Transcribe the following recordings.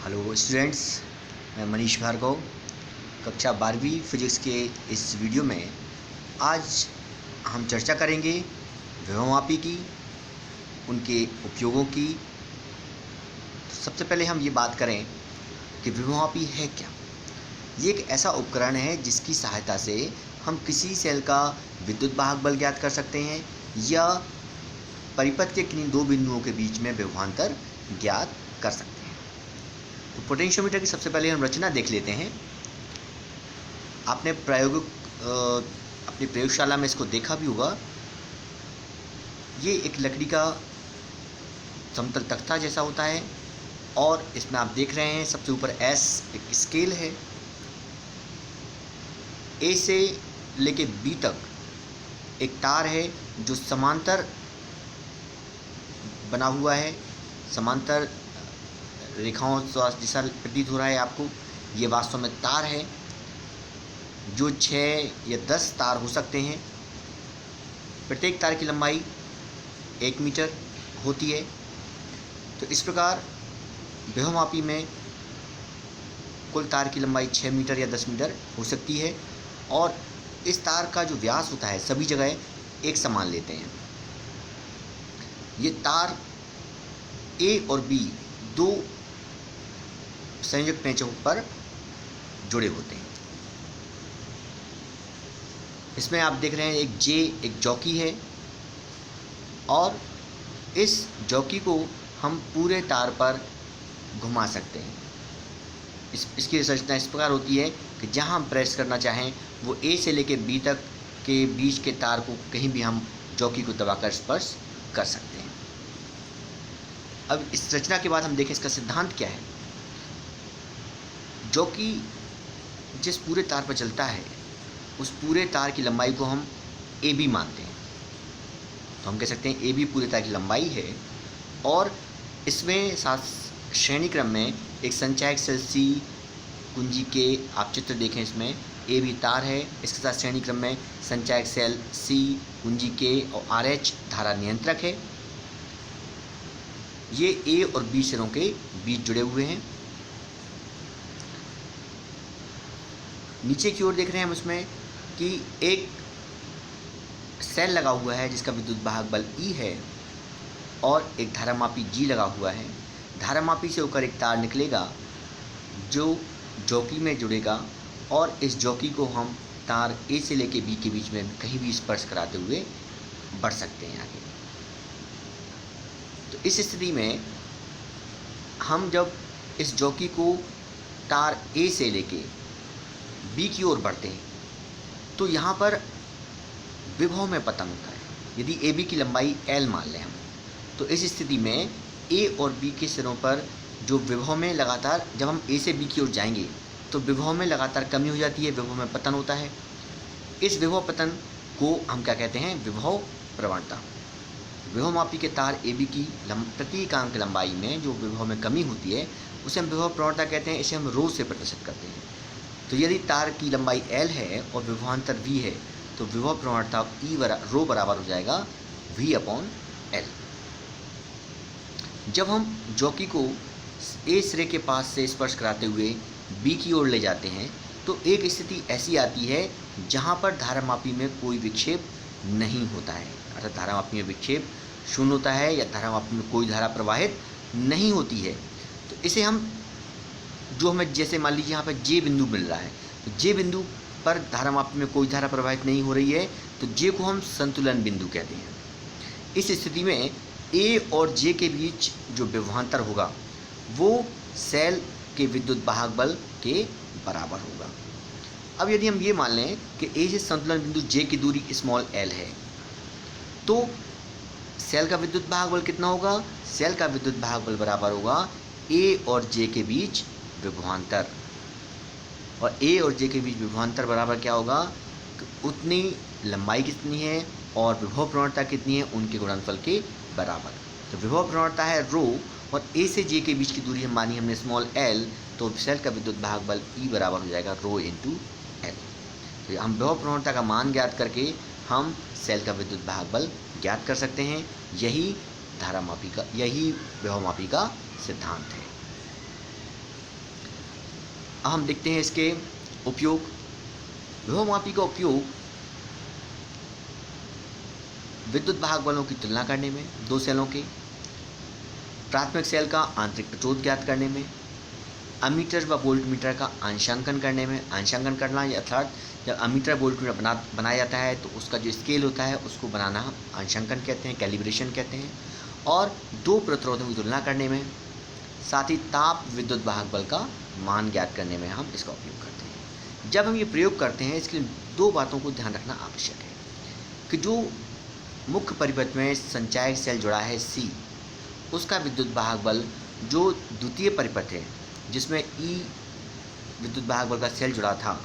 Hello students, मैं मनीष भार्गव कक्षा 12वीं फिजिक्स के इस वीडियो में आज हम चर्चा करेंगे विभवमापी की, उनके उपयोगों की। तो सबसे पहले हम ये बात करें कि विभवमापी है क्या। ये एक ऐसा उपकरण है जिसकी सहायता से हम किसी सेल का विद्युत वाहक बल ज्ञात कर सकते हैं या परिपथ के किन्हीं दो बिंदुओं के बीच में विभवांतर ज्ञात कर सकते हैं। तो पोटेंशियोमीटर की सबसे पहले हम रचना देख लेते हैं। आपने अपनी प्रयोगशाला में इसको देखा भी होगा। ये एक लकड़ी का समतल तख्ता जैसा होता है और इसमें आप देख रहे हैं सबसे ऊपर एस एक स्केल है। ए से लेके बी तक एक तार है जो समांतर बना हुआ है, समांतर रेखाओं जैसा प्रतीत हो रहा है आपको। ये वास्तव में तार है जो 6 या 10 तार हो सकते हैं। प्रत्येक तार की लंबाई 1 मीटर होती है। तो इस प्रकार विभवमापी में कुल तार की लंबाई 6 मीटर या 10 मीटर हो सकती है और इस तार का जो व्यास होता है सभी जगह एक समान लेते हैं। ये तार ए और बी दो संयोजक पेंचों पर जुड़े होते हैं। इसमें आप देख रहे हैं एक जॉकी है और इस जॉकी को हम पूरे तार पर घुमा सकते हैं। इसकी संरचना इस प्रकार होती है कि जहां हम प्रेस करना चाहें वो ए से लेकर बी तक के बीच के तार को कहीं भी हम जॉकी को दबाकर स्पर्श कर सकते हैं। अब इस रचना के बाद हम देखें इसका सिद्धांत क्या है। जॉकी जिस पूरे तार पर चलता है उस पूरे तार की लंबाई को हम ए बी मानते हैं। तो हम कह सकते हैं ए बी पूरे तार की लंबाई है और इसमें साथ श्रेणी क्रम में एक संचायक सेल सी कुंजी के आप चित्र देखें। इसमें ए बी तार है, इसके साथ श्रेणी क्रम में संचायक सेल सी कुंजी के और आर एच धारा नियंत्रक है। ये ए और बी सिरों के बीच जुड़े हुए हैं। नीचे की ओर देख रहे हैं हम उसमें कि एक सेल लगा हुआ है जिसका विद्युत वाहक बल E है और एक धारामापी G लगा हुआ है। धारामापी से होकर एक तार निकलेगा जो जॉकी में जुड़ेगा और इस जॉकी को हम तार A से लेकर B के बीच में कहीं भी स्पर्श कराते हुए बढ़ सकते हैं आगे। तो इस स्थिति में हम जब इस जॉकी को तार A से लेके B की ओर बढ़ते हैं तो यहाँ पर विभव में पतन होता है। यदि ए बी की लंबाई L मान लें हम, तो इस स्थिति में A और B के सिरों पर जो विभव में लगातार जब हम A से B की ओर जाएंगे तो विभव में लगातार कमी हो जाती है, विभव में पतन होता है। इस विभव पतन को हम क्या कहते हैं? विभव प्रवणता। विभवमापी के तार ए बी की प्रति एकांक लंबाई में जो विभव में कमी होती है उसे हम विभव प्रवणता कहते हैं। इसे हम रो से प्रदर्शित करते हैं। तो यदि तार की लंबाई L है और विभवांतर V है तो विभव प्रवणता रो बराबर हो जाएगा V/L। जब हम जॉकी को A सिरे के पास से स्पर्श कराते हुए B की ओर ले जाते हैं तो एक स्थिति ऐसी आती है जहां पर धारामापी में कोई विक्षेप नहीं होता है, अर्थात धारामापी में विक्षेप शून्य होता है या धारामापी में कोई धारा प्रवाहित नहीं होती है। तो इसे हम जो हमें जैसे मान लीजिए यहाँ पर J बिंदु मिल रहा है तो J बिंदु पर धारामापी में कोई धारा प्रवाहित नहीं हो रही है तो J को हम संतुलन बिंदु कहते हैं। इस स्थिति में A और J के बीच जो विभवांतर होगा वो सेल के विद्युत वाहक बल के बराबर होगा। अब यदि हम ये मान लें कि A से संतुलन बिंदु J की दूरी l है तो सेल का विद्युत वाहक बल कितना होगा? सेल का विद्युत वाहक बल बराबर होगा A और J के बीच विभवांतर। और A और J के बीच विभवांतर बराबर क्या होगा? उतनी लंबाई कितनी है और विभव प्रवणता कितनी है उनके गुणनफल के बराबर। तो विभव प्रवणता है रो और A से J के बीच की दूरी हम मानी हमने l, तो सेल का विद्युत वाहक बल E बराबर हो जाएगा रो इंटू L। तो हम विभव प्रवणता का मान ज्ञात करके हम सेल का विद्युत वाहक बल ज्ञात कर सकते हैं। यही विभवमापी का सिद्धांत है। अब हम देखते हैं इसके उपयोग। विभवमापी का उपयोग विद्युत वाहक बलों की तुलना करने में, दो सेलों के प्राथमिक सेल का आंतरिक प्रतिरोध ज्ञात करने में, अमीटर व वोल्टमीटर का अंशांकन करने में। अंशांकन करना अर्थात जब अमीटर वोल्टमीटर बनाया जाता है तो उसका जो स्केल होता है उसको बनाना हम अंशांकन कहते हैं, कैलिब्रेशन कहते हैं। और दो प्रतिरोधों की तुलना करने में, साथ ही ताप विद्युत वाहक बल का मान ज्ञात करने में हम इसका उपयोग करते हैं। जब हम ये प्रयोग करते हैं इसके लिए दो बातों को ध्यान रखना आवश्यक है कि जो मुख्य परिपथ में संचायक सेल जुड़ा है C, उसका विद्युत वाहक बल जो द्वितीय परिपथ है जिसमें E विद्युत वाहक बल का सेल जुड़ा था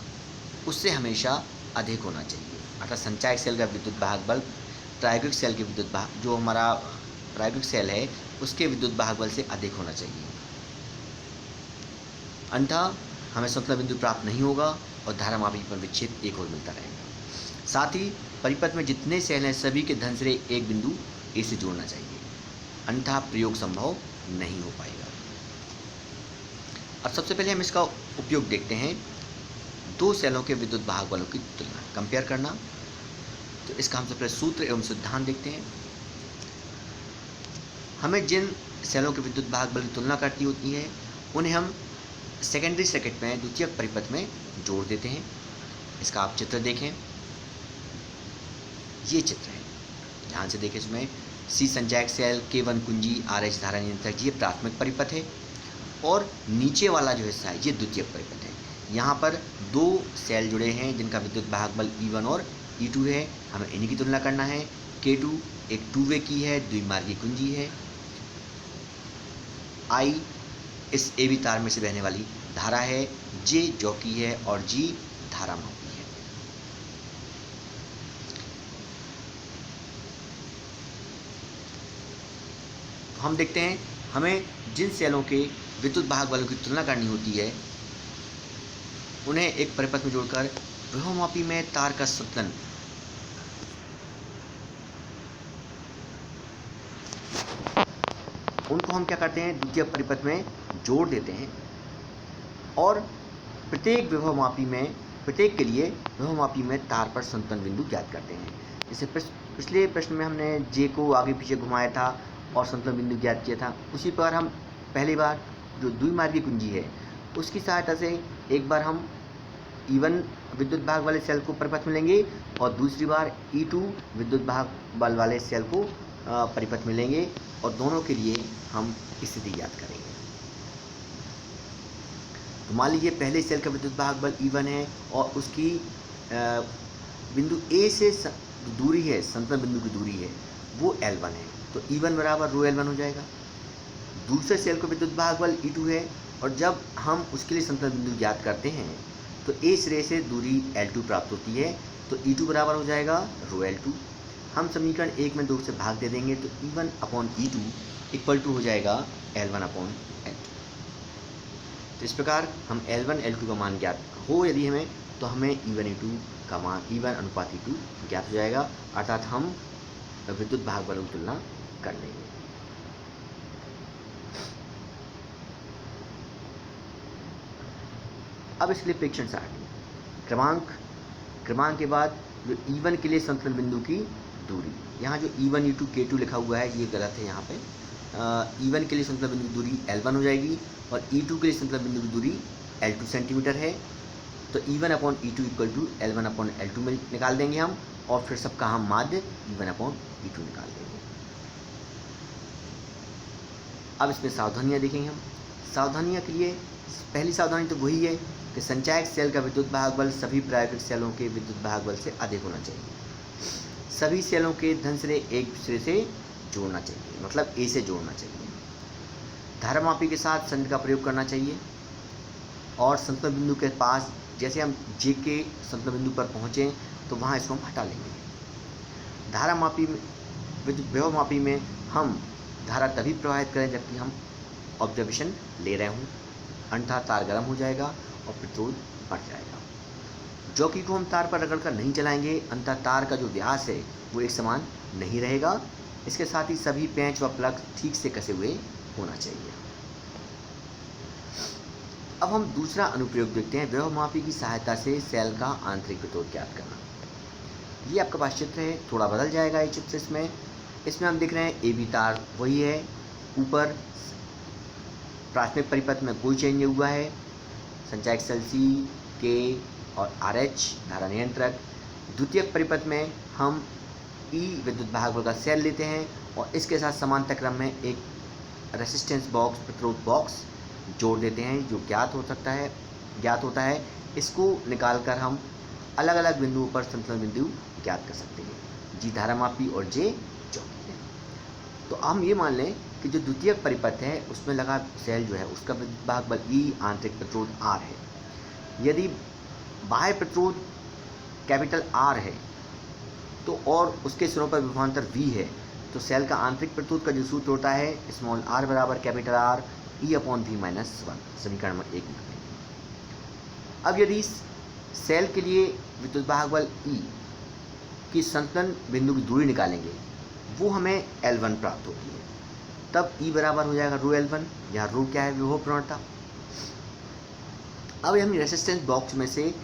उससे हमेशा अधिक होना चाहिए। अर्थात संचायक सेल का विद्युत वाहक बल प्रायोगिक सेल के विद्युत वाहक जो हमारा प्रायोगिक सेल है उसके विद्युत वाहक बल से अधिक होना चाहिए, अन्यथा हमें संतुलन बिंदु प्राप्त नहीं होगा और धारामापी पर विक्षेप एक और मिलता रहेगा। साथ ही परिपथ में जितने सेल हैं सभी के धन से एक बिंदु ए से जोड़ना चाहिए, अन्यथा प्रयोग संभव नहीं हो पाएगा। अब सबसे पहले हम इसका उपयोग देखते हैं, दो सेलों के विद्युत वाहक बलों की तुलना कंपेयर करना। तो इसका हम सबसे पहले सूत्र एवं सिद्धांत देखते हैं। हमें जिन सेलों के विद्युत वाहक बल की तुलना करती होती है उन्हें हम सेकेंडरी सर्किट में द्वितीयक परिपथ में जोड़ देते हैं। इसका आप चित्र देखें, ये चित्र है, ध्यान से देखें। इसमें C संचायक सेल, K1 कुंजी, RH धारा नियंत्रक, ये प्राथमिक परिपथ है और नीचे वाला जो हिस्सा है ये द्वितीयक परिपथ है। यहाँ पर दो सेल जुड़े हैं जिनका विद्युत वाहक बल E1 और E2 है, हमें इन्हीं की तुलना करना है। K2 एक टू वे की है, द्विमार्गी कुंजी है। I इस AB तार में से बहने वाली धारा है, J जॉकी है और G धारा मापी है। हम देखते हैं हमें जिन सेलों के विद्युत वाहक बलों की तुलना करनी होती है उन्हें एक परिपथ में जोड़कर विभवमापी में तार का संतुलन उनको हम क्या करते हैं, द्वितीय परिपथ में जोड़ देते हैं और प्रत्येक विभवमापी में, प्रत्येक के लिए विभवमापी में तार पर संतुलन बिंदु ज्ञात करते हैं। जैसे पिछले प्रश्न में हमने J को आगे पीछे घुमाया था और संतुलन बिंदु ज्ञात किया था, उसी पर हम पहली बार जो द्विमार्गी कुंजी है उसकी सहायता से एक बार हम E1 विद्युत वाहक वाले सेल को परिपथ में लेंगे और दूसरी बार E2 विद्युत वाहक बल वाले सेल को परिपथ में लेंगे और दोनों के लिए हम स्थिति ज्ञात करेंगे। तो मान लीजिए पहले सेल का विद्युत वाहक बल E1 है और उसकी बिंदु A से दूरी है, संतुलन बिंदु की दूरी है वो L1 है, तो E1 बराबर रो L1 हो जाएगा। दूसरे सेल को विद्युत वाहक बल E2 है और जब हम उसके लिए संतुलन बिंदु ज्ञात करते हैं तो A सिरे से दूरी L2 प्राप्त होती है, तो E2 बराबर हो जाएगा रो L2। हम समीकरण 1 में 2 से भाग दे देंगे तो E1 upon E2 equal to हो जाएगा L1 अपॉन L2। तो इस प्रकार हम L1 L2 का मान ज्ञात हो यदि हमें, तो हमें E1 E2 का मान E1 अनुपात E2 ज्ञात हो जाएगा, अर्थात हम विद्युत वाहक बलों की तुलना कर लेंगे। अब इसके लिए प्रेक्षण सारणी क्रमांक के बाद जो E1 के लिए संतुलन बिंदु की दूरी, यहाँ जो E1 E2 K2 लिखा हुआ है ये गलत है। यहाँ पे E1 के लिए संतुलन बिंदु की दूरी L1 हो जाएगी और E2 के लिए संतुलन बिंदु की दूरी L2 सेंटीमीटर है, तो E1 upon E2 equal to L1 upon L2 में निकाल देंगे हम और फिर सबका हम माध्य E1 अपॉन E2 निकाल देंगे। अब इसमें सावधानियाँ देखेंगे हम। सावधानियाँ के लिए पहली सावधानी तो वही है कि संचायक सेल का विद्युत वाहक बल सभी प्रायोगिक सेलों के विद्युत वाहक बल से अधिक होना चाहिए। सभी सेलों के धन सिरे एक दूसरे से जोड़ना चाहिए, मतलब A से जोड़ना चाहिए। धारामापी के साथ संध का प्रयोग करना चाहिए और संतुलन बिंदु के पास जैसे हम J के संतुलन बिंदु पर पहुँचें तो वहाँ इसको हम हटा लेंगे। धारामापी में विभवमापी में हम धारा तभी प्रवाहित करें जबकि हम ऑब्जर्वेशन ले रहे हों, अन्यथा तार गर्म हो जाएगा और प्रतिरोध बढ़ जाएगा। जॉकी को हम तार पर रगड़कर नहीं चलाएंगे, अन्यथा तार का जो व्यास है वो एक समान नहीं रहेगा। इसके साथ ही सभी पेंच व प्लग ठीक से कसे हुए होना चाहिए। अब हम दूसरा अनुप्रयोग देखते हैं, विभवमापी की सहायता से सेल का आंतरिक प्रतिरोध ज्ञात करना। ये आपके पास चित्र है, थोड़ा बदल जाएगा ये चित्र इसमें हम देख रहे हैं ए बी तार वही है, ऊपर प्राथमिक परिपथ में कोई चेंज नहीं हुआ है, संचायक सेल सी के और आर एच धारा नियंत्रक। द्वितीयक परिपथ में हम ई विद्युत भाग बल का सेल लेते हैं और इसके साथ समांतर क्रम में एक रेसिस्टेंस बॉक्स, प्रतिरोध बॉक्स जोड़ देते हैं जो ज्ञात होता है। इसको निकालकर हम अलग अलग बिंदुओं पर संतुलन बिंदु ज्ञात कर सकते हैं, जी धारामापी और जे चौकी है। तो हम ये मान लें कि जो द्वितीयक परिपथ है उसमें लगा सेल जो है उसका विद्युत भाग बल ई, आंतरिक प्रतिरोध आर है। यदि बाह्य प्रतिरोध कैपिटल आर है तो और उसके सिरों पर विभवांतर वी है, तो सेल का आंतरिक प्रतिरोध का जो सूत्र होता है स्मॉल आर बराबर capital R E upon V minus 1, समीकरण में 1 लिखेंगे। अब यदि सेल के लिए विद्युत भाग बल ई की संतुलन बिंदु की दूरी निकालेंगे, वो हमें L1 प्राप्त होती है। तब ई बराबर हो जाएगा रो L1, यहाँ रो क्या है, विभव प्रवणता। अब हम रेसिस्टेंस बॉक्स में से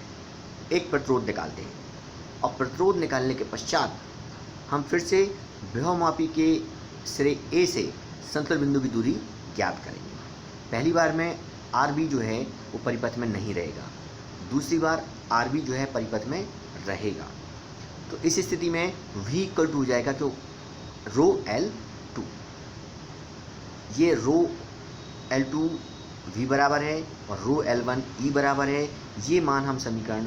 एक प्रतिरोध निकालते हैं और प्रतिरोध निकालने के पश्चात हम फिर से विभवमापी के सिरे ए से संतुलन बिंदु की दूरी ज्ञात करेंगे। पहली बार में आर बी जो है वो परिपथ में नहीं रहेगा, दूसरी बार आर बी जो है परिपथ में रहेगा। तो इस स्थिति में v इक्वल टू हो जाएगा तो रो L2, ये रो L2 v बराबर है और रो L1 e बराबर है। ये मान हम समीकरण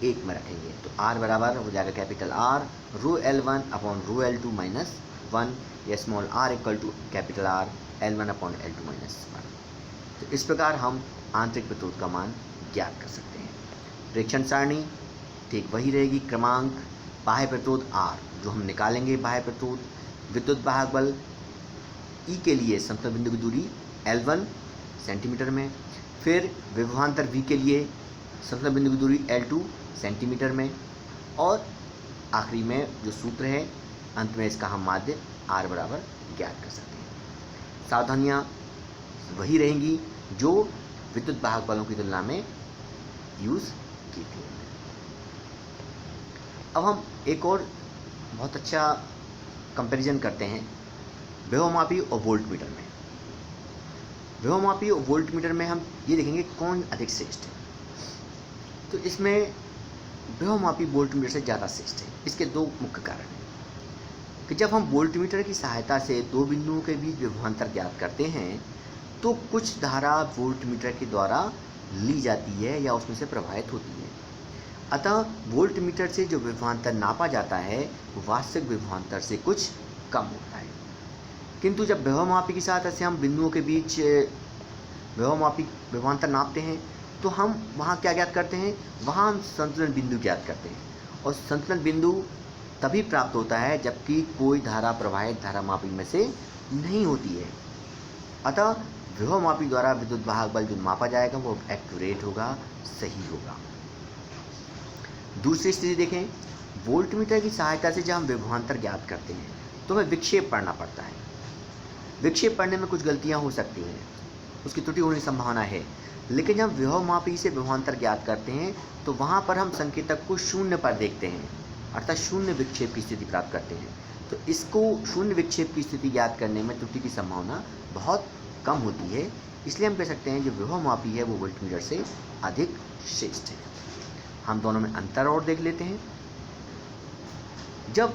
1 में रखेंगे, तो r बराबर हो जाएगा capital R rho L1 upon rho L2 minus 1 या small r equal to capital R L1 upon L2 minus 1। तो इस प्रकार हम आंतरिक प्रतिरोध का मान ज्ञात कर सकते हैं। प्रेक्षण सारणी ठीक वही रहेगी, क्रमांक बाह्य प्रतिरोध R जो हम निकालेंगे, बाह्य प्रतिरोध विद्युत भाग बल E के लिए संतुलन बिंदु की दूरी L1 सेंटीमीटर में, फिर विभवांतर V के लिए संतुलन बिंदु की दूरी L2 सेंटीमीटर में, और आखिरी में जो सूत्र है अंत में इसका हम माध्य R बराबर ज्ञात कर सकते हैं। सावधानियाँ वही रहेंगी जो विद्युत भाग बलों की तुलना में यूज़ की थी। अब हम एक और बहुत अच्छा कंपैरिजन करते हैं विभवमापी और वोल्टमीटर में। विभवमापी और वोल्टमीटर में हम ये देखेंगे कौन अधिक श्रेष्ठ है। तो इसमें विभवमापी वोल्टमीटर से ज़्यादा श्रेष्ठ है। इसके दो मुख्य कारण हैं कि जब हम वोल्टमीटर की सहायता से दो बिंदुओं के बीच विभवांतर ज्ञात करते हैं तो कुछ धारा वोल्टमीटर के द्वारा ली जाती है या उसमें से प्रवाहित होती है। अतः वोल्टमीटर से जो विभवांतर नापा जाता है वो वास्तविक विभवांतर से कुछ कम होता है। किंतु जब विभवमापी की सहायता से हम बिंदुओं के बीच विभवांतर नापते हैं तो हम वहाँ क्या ज्ञात करते हैं, वहाँ हम संतुलन बिंदु ज्ञात करते हैं। और संतुलन बिंदु तभी प्राप्त होता है जबकि कोई धारा प्रवाहित धारामापी में से नहीं होती है। अतः विभवमापी द्वारा विद्युत वाहक बल जो मापा जाएगा वो एक्यूरेट होगा, सही होगा। दूसरी स्थिति देखें, वोल्टमीटर की सहायता से जब हम विभवांतर ज्ञात करते हैं तो हमें विक्षेप पढ़ना पड़ता है। विक्षेप पढ़ने में कुछ गलतियां हो सकती हैं, उसकी त्रुटि होने की संभावना है, लेकिन जब विभवमापी से विभवांतर ज्ञात करते हैं तो वहाँ पर हम संकेतक को शून्य पर देखते हैं, अर्थात शून्य विक्षेप की स्थिति प्राप्त करते हैं। तो इसको शून्य विक्षेप की स्थिति ज्ञात करने में त्रुटि की संभावना बहुत कम होती है। इसलिए हम कह सकते हैं जो विभवमापी है वो वोल्टमीटर से अधिक श्रेष्ठ है। हम दोनों में अंतर और देख लेते हैं। जब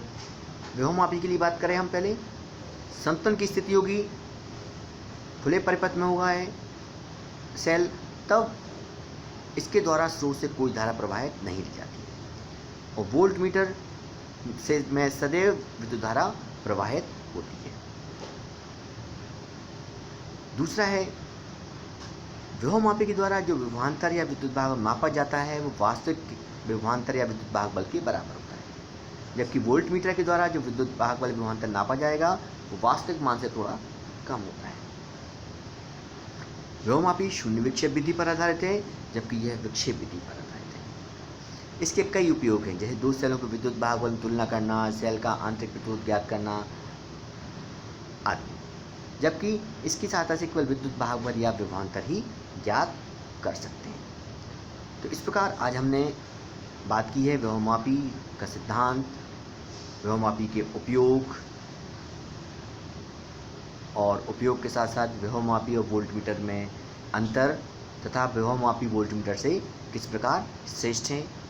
विभवमापी के लिए बात करें हम पहले, संतुलन की स्थिति होगी, खुले परिपथ में होगा है सेल, तब इसके द्वारा स्रोत से कोई धारा प्रवाहित नहीं ली जाती है और वोल्टमीटर से में सदैव विद्युत धारा प्रवाहित होती है। दूसरा है विभवमापी के द्वारा जो विभवांतर या विद्युत भाग मापा जाता है वो वास्तविक विभवांतर या विद्युत भाग बल के बराबर होता है, जबकि वोल्टमीटर के द्वारा जो विद्युत भाग बल विभवांतर नापा जाएगा वो वास्तविक मान से थोड़ा कम होता है। विभवमापी शून्य विक्षेप विधि पर आधारित है जबकि यह विक्षेप विधि पर आधारित है। इसके कई उपयोग हैं, जैसे दो सेलों के विद्युत भाग बल तुलना करना, सेल का आंतरिक प्रतिरोध ज्ञात करना आदि, जबकि इसकी सहायता से केवल विद्युत भाग बल या विभवांतर ही ज्ञात कर सकते हैं। तो इस प्रकार आज हमने बात की है विभवमापी का सिद्धांत, विभवमापी के उपयोग और उपयोग के साथ साथ विभवमापी और वोल्टमीटर में अंतर तथा विभवमापी वोल्टमीटर से किस प्रकार श्रेष्ठ हैं